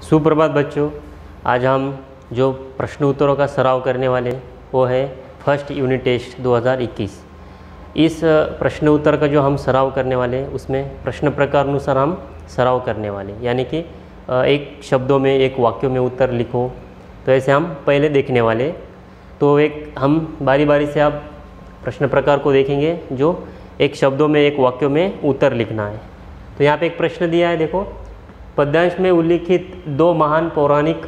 सुप्रभात बच्चों। आज हम जो प्रश्न उत्तरों का सराव करने वाले हैं वो है फर्स्ट यूनिट टेस्ट 2021। इस प्रश्न उत्तर का जो हम सराव करने वाले हैं उसमें प्रश्न प्रकार अनुसार हम सराव करने वाले, यानी कि एक शब्दों में एक वाक्यों में उत्तर लिखो, तो ऐसे हम पहले देखने वाले। तो एक हम बारी बारी से आप प्रश्न प्रकार को देखेंगे जो एक शब्दों में एक वाक्यों में उत्तर लिखना है। तो यहाँ पे एक प्रश्न दिया है, देखो। पद्यांश में उल्लिखित दो महान पौराणिक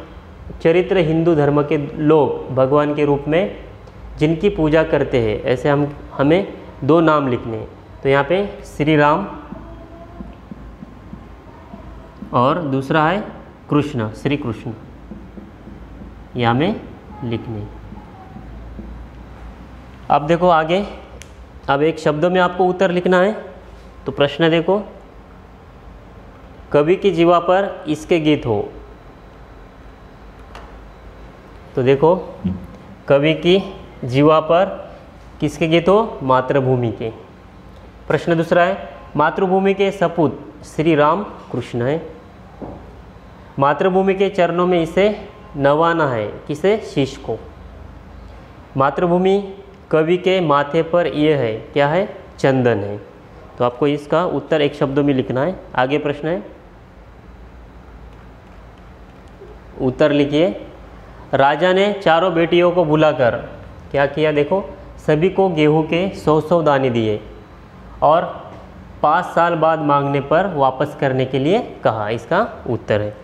चरित्र हिंदू धर्म के लोग भगवान के रूप में जिनकी पूजा करते हैं, ऐसे हमें दो नाम लिखने हैं। तो यहाँ पे श्री राम और दूसरा है कृष्ण, श्री कृष्ण, यहाँ में लिखने। अब देखो आगे, अब एक शब्द में आपको उत्तर लिखना है। तो प्रश्न देखो, कवि की जीवा पर इसके गीत हो। तो देखो, कवि की जीवा पर किसके गीत हो? मातृभूमि के। प्रश्न दूसरा है, मातृभूमि के सपूत श्री राम कृष्ण है। मातृभूमि के चरणों में इसे नवाना है, किसे? शीश को। मातृभूमि कवि के माथे पर ये है, क्या है? चंदन है। तो आपको इसका उत्तर एक शब्दों में लिखना है। आगे प्रश्न है, उत्तर लिखिए। राजा ने चारों बेटियों को बुलाकर क्या किया? देखो, सभी को गेहूं के 100 दाने दिए और 5 साल बाद मांगने पर वापस करने के लिए कहा। इसका उत्तर है।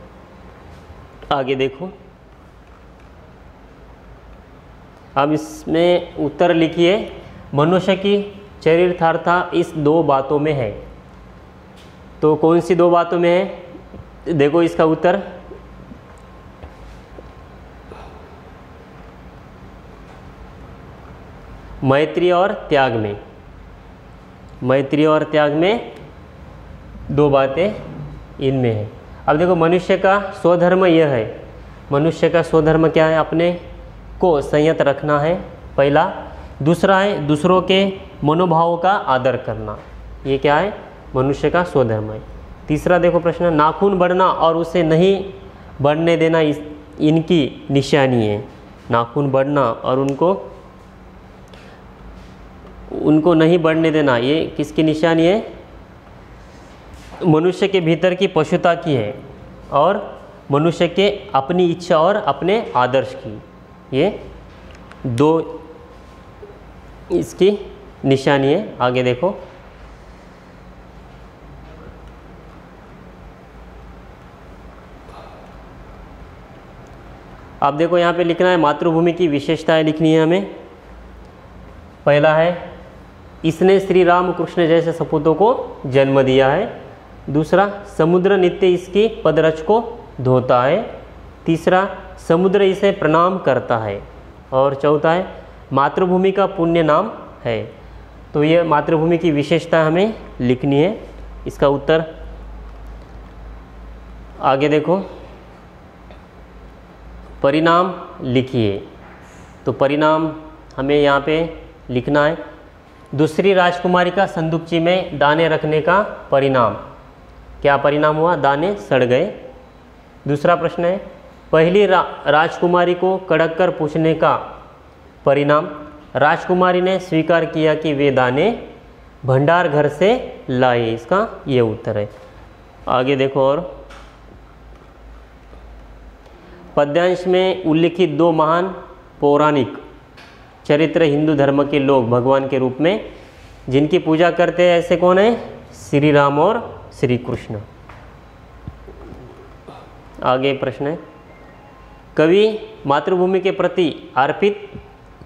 आगे देखो, अब इसमें उत्तर लिखिए। मनुष्य की चरितार्थता इस दो बातों में है। तो कौन सी दो बातों में है? देखो इसका उत्तर, मैत्री और त्याग में। मैत्री और त्याग में दो बातें इनमें है। अब देखो, मनुष्य का स्वधर्म यह है। मनुष्य का स्वधर्म क्या है? अपने को संयत रखना है, पहला। दूसरा है दूसरों के मनोभावों का आदर करना। ये क्या है? मनुष्य का स्वधर्म है। तीसरा देखो प्रश्न, नाखून बढ़ना और उसे नहीं बढ़ने देना इनकी निशानी है। नाखून बढ़ना और उनको नहीं बढ़ने देना, ये किसकी निशानी है? मनुष्य के भीतर की पशुता की है और मनुष्य के अपनी इच्छा और अपने आदर्श की, ये दो इसकी निशानी है। आगे देखो, अब देखो यहाँ पे लिखना है मातृभूमि की विशेषताएं लिखनी है हमें। पहला है, इसने श्री राम कृष्ण जैसे सपूतों को जन्म दिया है। दूसरा, समुद्र नित्य इसकी पदरच को धोता है। तीसरा, समुद्र इसे प्रणाम करता है। और चौथा है, मातृभूमि का पुण्य नाम है। तो ये मातृभूमि की विशेषता हमें लिखनी है। इसका उत्तर आगे देखो, परिणाम लिखिए। तो परिणाम हमें यहाँ पे लिखना है, दूसरी राजकुमारी का संदूकची में दाने रखने का परिणाम। क्या परिणाम हुआ? दाने सड़ गए। दूसरा प्रश्न है, पहली राजकुमारी को कड़क कर पूछने का परिणाम, राजकुमारी ने स्वीकार किया कि वे दाने भंडार घर से लाए। इसका ये उत्तर है। आगे देखो, और पद्यांश में उल्लिखित दो महान पौराणिक चरित्र हिंदू धर्म के लोग भगवान के रूप में जिनकी पूजा करते हैं, ऐसे कौन है? श्री राम और श्री कृष्ण। आगे प्रश्न है, कवि मातृभूमि के प्रति अर्पित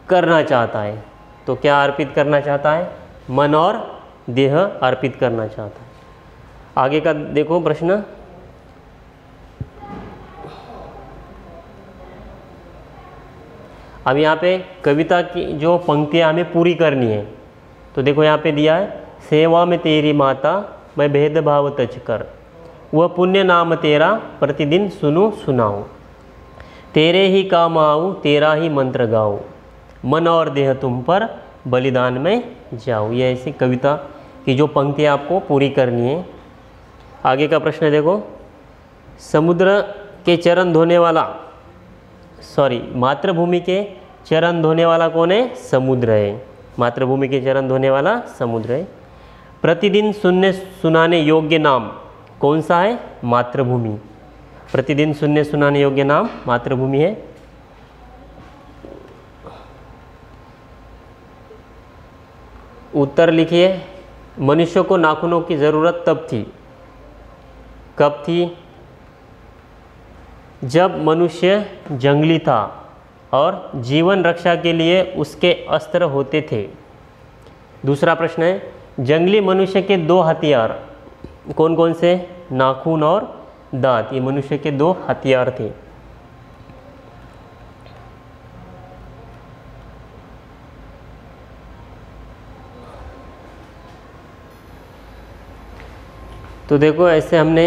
करना चाहता है। तो क्या अर्पित करना चाहता है? मन और देह अर्पित करना चाहता है। आगे का देखो प्रश्न, अब यहाँ पे कविता की जो पंक्तियाँ हमें पूरी करनी है। तो देखो यहाँ पे दिया है, सेवा में तेरी माता मैं भेदभाव तज कर, वह पुण्य नाम तेरा प्रतिदिन सुनूं सुनाऊं, तेरे ही काम आऊँ तेरा ही मंत्र गाऊं, मन और देह तुम पर बलिदान में जाऊँ। ये ऐसी कविता की जो पंक्तियाँ आपको पूरी करनी है। आगे का प्रश्न देखो, समुद्र के चरण धोने वाला, मातृभूमि के चरण धोने वाला कौन है? समुद्र है। मातृभूमि के चरण धोने वाला समुद्र है। प्रतिदिन सुनने सुनाने योग्य नाम कौन सा है? मातृभूमि। प्रतिदिन सुनने सुनाने योग्य नाम मातृभूमि है। उत्तर लिखिए। मनुष्य को नाखूनों की ज़रूरत तब थी, कब थी? जब मनुष्य जंगली था और जीवन रक्षा के लिए उसके अस्त्र होते थे। दूसरा प्रश्न है, जंगली मनुष्य के दो हथियार कौन कौन से? नाखून और दांत, ये मनुष्य के दो हथियार थे। तो देखो, ऐसे हमने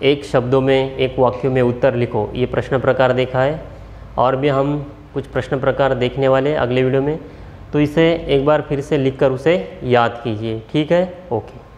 एक शब्दों में, एक वाक्य में उत्तर लिखो, ये प्रश्न प्रकार देखा है। और भी हम कुछ प्रश्न प्रकार देखने वाले अगले वीडियो में, तो इसे एक बार फिर से लिखकर उसे याद कीजिए। ठीक है, ओके।